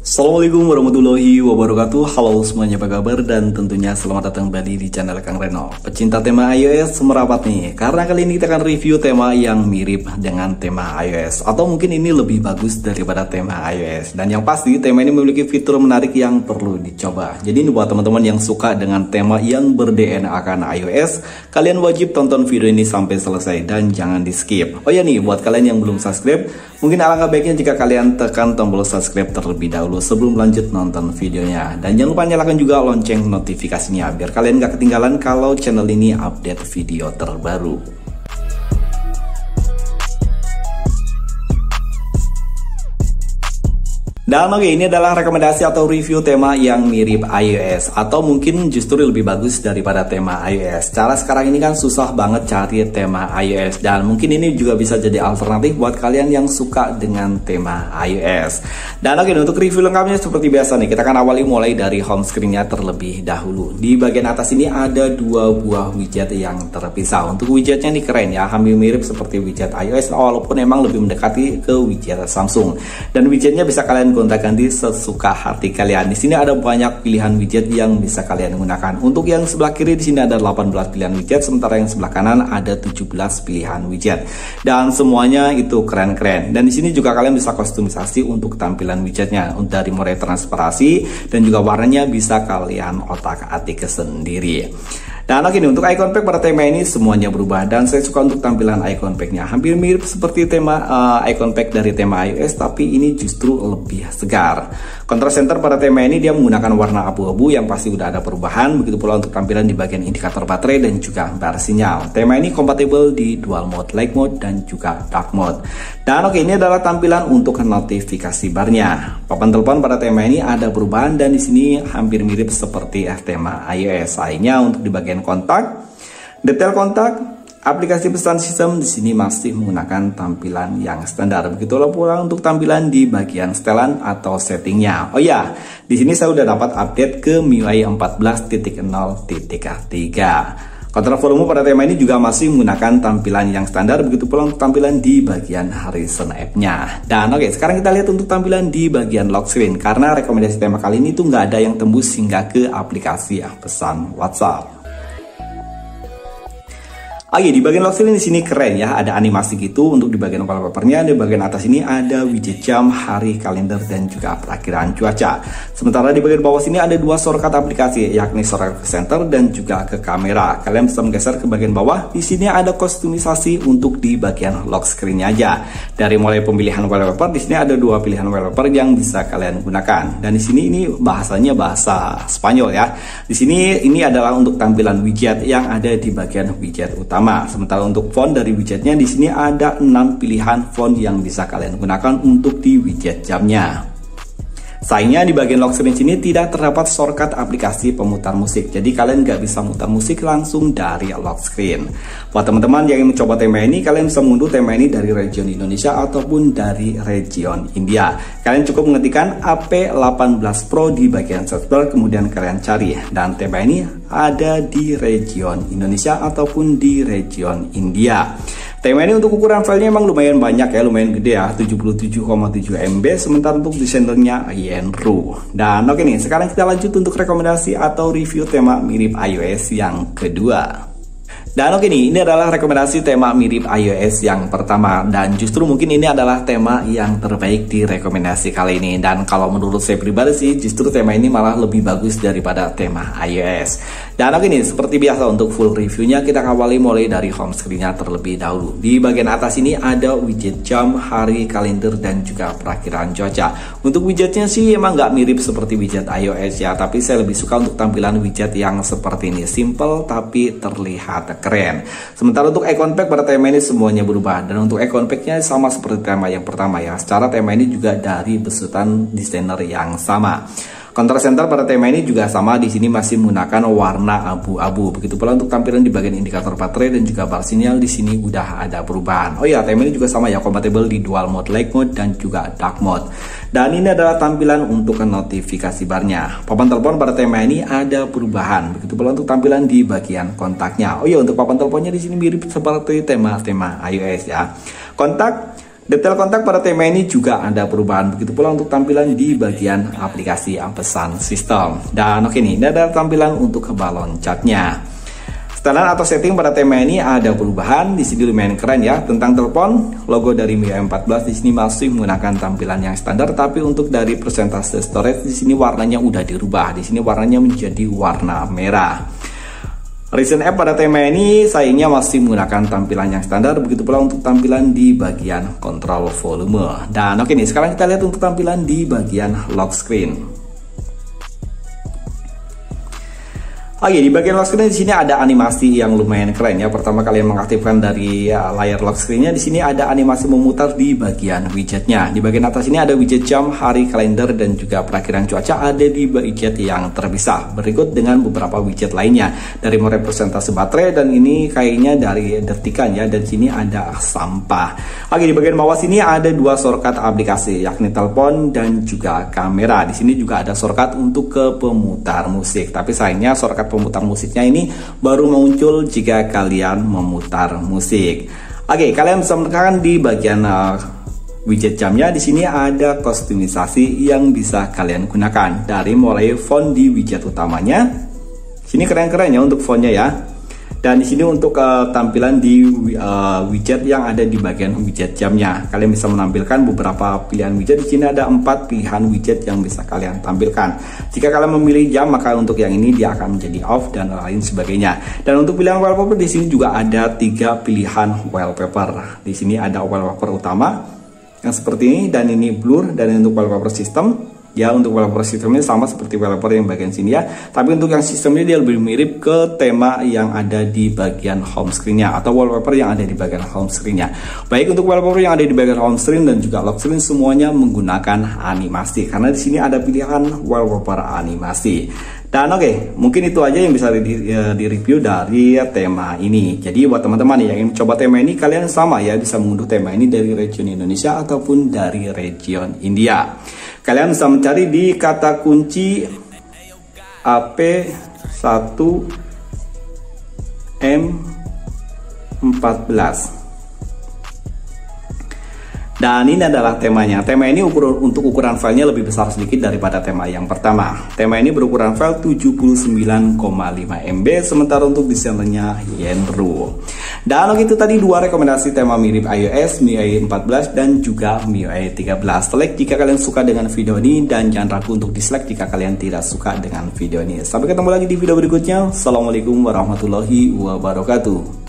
Assalamualaikum warahmatullahi wabarakatuh. Halo semuanya, apa kabar? Dan tentunya selamat datang kembali di channel Kang Reno. Pecinta tema iOS merapat nih, karena kali ini kita akan review tema yang mirip dengan tema iOS, atau mungkin ini lebih bagus daripada tema iOS. Dan yang pasti tema ini memiliki fitur menarik yang perlu dicoba. Jadi buat teman-teman yang suka dengan tema yang ber-DNA akan iOS, kalian wajib tonton video ini sampai selesai dan jangan di skip. Oh ya nih, buat kalian yang belum subscribe, mungkin alangkah baiknya jika kalian tekan tombol subscribe terlebih dahulu sebelum lanjut nonton videonya. Dan jangan lupa nyalakan juga lonceng notifikasinya biar kalian gak ketinggalan kalau channel ini update video terbaru. Dan oke, ini adalah rekomendasi atau review tema yang mirip iOS, atau mungkin justru lebih bagus daripada tema iOS. Cara sekarang ini kan susah banget cari tema iOS, dan mungkin ini juga bisa jadi alternatif buat kalian yang suka dengan tema iOS. Dan oke, untuk review lengkapnya seperti biasa nih, kita akan awali mulai dari home screen-nya terlebih dahulu. Di bagian atas ini ada dua buah widget yang terpisah. Untuk widgetnya ini keren ya, hampir mirip seperti widget iOS, walaupun emang lebih mendekati ke widget Samsung. Dan widgetnya bisa kalian gonta-ganti sesuka hati kalian. Di sini ada banyak pilihan widget yang bisa kalian gunakan. Untuk yang sebelah kiri di sini ada 18 pilihan widget, sementara yang sebelah kanan ada 17 pilihan widget. Dan semuanya itu keren-keren. Dan di sini juga kalian bisa kustomisasi untuk tampilan widgetnya, dari mulai transparansi dan juga warnanya bisa kalian otak-atik sendiri. Dan oke nih, untuk icon pack pada tema ini semuanya berubah, dan saya suka untuk tampilan icon packnya. Hampir mirip seperti tema icon pack dari tema iOS, tapi ini justru lebih segar. Contrast center pada tema ini dia menggunakan warna abu-abu yang pasti udah ada perubahan. Begitu pula untuk tampilan di bagian indikator baterai dan juga bar sinyal. Tema ini kompatibel di dual mode, light mode dan juga dark mode. Dan oke, ini adalah tampilan untuk notifikasi barnya. Papan telepon pada tema ini ada perubahan, dan di sini hampir mirip seperti tema iOS. Lainnya untuk di bagian kontak, detail kontak, aplikasi pesan sistem di sini masih menggunakan tampilan yang standar. Begitulah pula untuk tampilan di bagian setelan atau settingnya. Oh ya, di sini saya udah dapat update ke MIUI 14.0.3. Kontrol volume pada tema ini juga masih menggunakan tampilan yang standar. Begitu pula untuk tampilan di bagian Horizon app-nya. Dan oke, sekarang kita lihat untuk tampilan di bagian lock screen, karena rekomendasi tema kali ini tuh nggak ada yang tembus hingga ke aplikasi pesan WhatsApp. Oke, di bagian lock screen di sini keren ya, ada animasi gitu. Untuk di bagian wallpapernya, di bagian atas ini ada widget jam, hari, kalender, dan juga perakhiran cuaca. Sementara di bagian bawah sini ada dua shortcut aplikasi, yakni shortcut ke center dan juga ke kamera. Kalian bisa menggeser ke bagian bawah. Di sini ada kustomisasi untuk di bagian lock screen-nya aja. Dari mulai pemilihan wallpaper, di sini ada dua pilihan wallpaper yang bisa kalian gunakan. Dan di sini ini bahasanya bahasa Spanyol ya. Di sini ini adalah untuk tampilan widget yang ada di bagian widget utama. Sementara untuk font dari widgetnya di sini ada 6 pilihan font yang bisa kalian gunakan untuk di widget jamnya. Sayangnya di bagian lock screen sini tidak terdapat shortcut aplikasi pemutar musik, jadi kalian nggak bisa mutar musik langsung dari lock screen. Buat teman-teman yang ingin mencoba tema ini, kalian bisa mengunduh tema ini dari region Indonesia ataupun dari region India. Kalian cukup mengetikkan AP18 Pro di bagian search bar, kemudian kalian cari, dan tema ini ada di region Indonesia ataupun di region India. Tema ini untuk ukuran filenya emang lumayan banyak ya, lumayan gede ya, 77,7 MB, sementara untuk desainernya Yenru. Dan oke nih, sekarang kita lanjut untuk rekomendasi atau review tema mirip iOS yang kedua. Dan oke nih, ini adalah rekomendasi tema mirip iOS yang pertama, dan justru mungkin ini adalah tema yang terbaik di rekomendasi kali ini. Dan kalau menurut saya pribadi sih, justru tema ini malah lebih bagus daripada tema iOS. Dan oke nih, seperti biasa untuk full reviewnya kita awali mulai dari home screen-nya terlebih dahulu. Di bagian atas ini ada widget jam, hari, kalender, dan juga perakhiran cuaca. Untuk widgetnya sih emang nggak mirip seperti widget iOS ya, tapi saya lebih suka untuk tampilan widget yang seperti ini, simple tapi terlihat keren. Sementara untuk icon pack pada tema ini semuanya berubah, dan untuk icon packnya sama seperti tema yang pertama ya. Secara tema ini juga dari besutan desainer yang sama. Contrast center pada tema ini juga sama, di sini masih menggunakan warna abu-abu. Begitu pula untuk tampilan di bagian indikator baterai dan juga bar sinyal di sini udah ada perubahan. Oh ya, tema ini juga sama ya, kompatibel di dual mode, light mode dan juga dark mode. Dan ini adalah tampilan untuk notifikasi barnya. Papan telepon pada tema ini ada perubahan. Begitu pula untuk tampilan di bagian kontaknya. Oh ya, untuk papan teleponnya di sini mirip seperti tema-tema iOS ya. Kontak Detail kontak pada tema ini juga ada perubahan, begitu pula untuk tampilan di bagian aplikasi pesan sistem. Dan oke nih, ini ada tampilan untuk balon catnya. Setelan atau setting pada tema ini ada perubahan, di sini lumayan keren ya. Tentang telepon, logo dari MIUI 14 di sini masih menggunakan tampilan yang standar, tapi untuk dari persentase storage di sini warnanya udah dirubah. Di sini warnanya menjadi warna merah. Recent App pada tema ini sayangnya masih menggunakan tampilan yang standar, begitu pula untuk tampilan di bagian kontrol volume. Dan oke nih, sekarang kita lihat untuk tampilan di bagian lock screen. Oke, di bagian lock screen di sini ada animasi yang lumayan keren ya. Pertama kalian mengaktifkan dari layar lock screen-nya, di sini ada animasi memutar di bagian widgetnya. Di bagian atas ini ada widget jam, hari, kalender, dan juga perakhiran cuaca ada di widget yang terpisah. Berikut dengan beberapa widget lainnya dari mulai persentase baterai, dan ini kayaknya dari detikan ya. Dan sini ada sampah. Oke, di bagian bawah sini ada dua shortcut aplikasi, yakni telepon dan juga kamera. Di sini juga ada shortcut untuk ke pemutar musik. Tapi sayangnya shortcut pemutar musiknya ini baru muncul jika kalian memutar musik. Oke, kalian bisa menekan di bagian widget jamnya. Di sini ada kostumisasi yang bisa kalian gunakan dari mulai font di widget utamanya. Sini keren-keren ya untuk fontnya ya. Dan di sini untuk tampilan di widget yang ada di bagian widget jamnya, kalian bisa menampilkan beberapa pilihan widget. Di sini ada 4 pilihan widget yang bisa kalian tampilkan. Jika kalian memilih jam, maka untuk yang ini dia akan menjadi off dan lain sebagainya. Dan untuk pilihan wallpaper di sini juga ada 3 pilihan wallpaper. Di sini ada wallpaper utama yang seperti ini, dan ini blur, dan untuk wallpaper sistem. Ya, untuk wallpaper sistemnya sama seperti wallpaper yang bagian sini ya. Tapi untuk yang sistemnya dia lebih mirip ke tema yang ada di bagian home screen-nya, atau wallpaper yang ada di bagian home screen-nya. Baik untuk wallpaper yang ada di bagian home screen dan juga lock screen, semuanya menggunakan animasi, karena di sini ada pilihan wallpaper animasi. Dan oke, mungkin itu aja yang bisa di-review dari tema ini. Jadi buat teman-teman yang ingin coba tema ini, kalian sama ya bisa mengunduh tema ini dari region Indonesia ataupun dari region India. Kalian bisa mencari di kata kunci AP1M14. Dan ini adalah temanya. Tema ini untuk ukuran filenya lebih besar sedikit daripada tema yang pertama. Tema ini berukuran file 79,5 MB, sementara untuk desainernya Yenru. Dan itu tadi 2 rekomendasi tema mirip iOS, MIUI 14 dan juga MIUI 13. Like jika kalian suka dengan video ini, dan jangan ragu untuk dislike jika kalian tidak suka dengan video ini. Sampai ketemu lagi di video berikutnya. Assalamualaikum warahmatullahi wabarakatuh.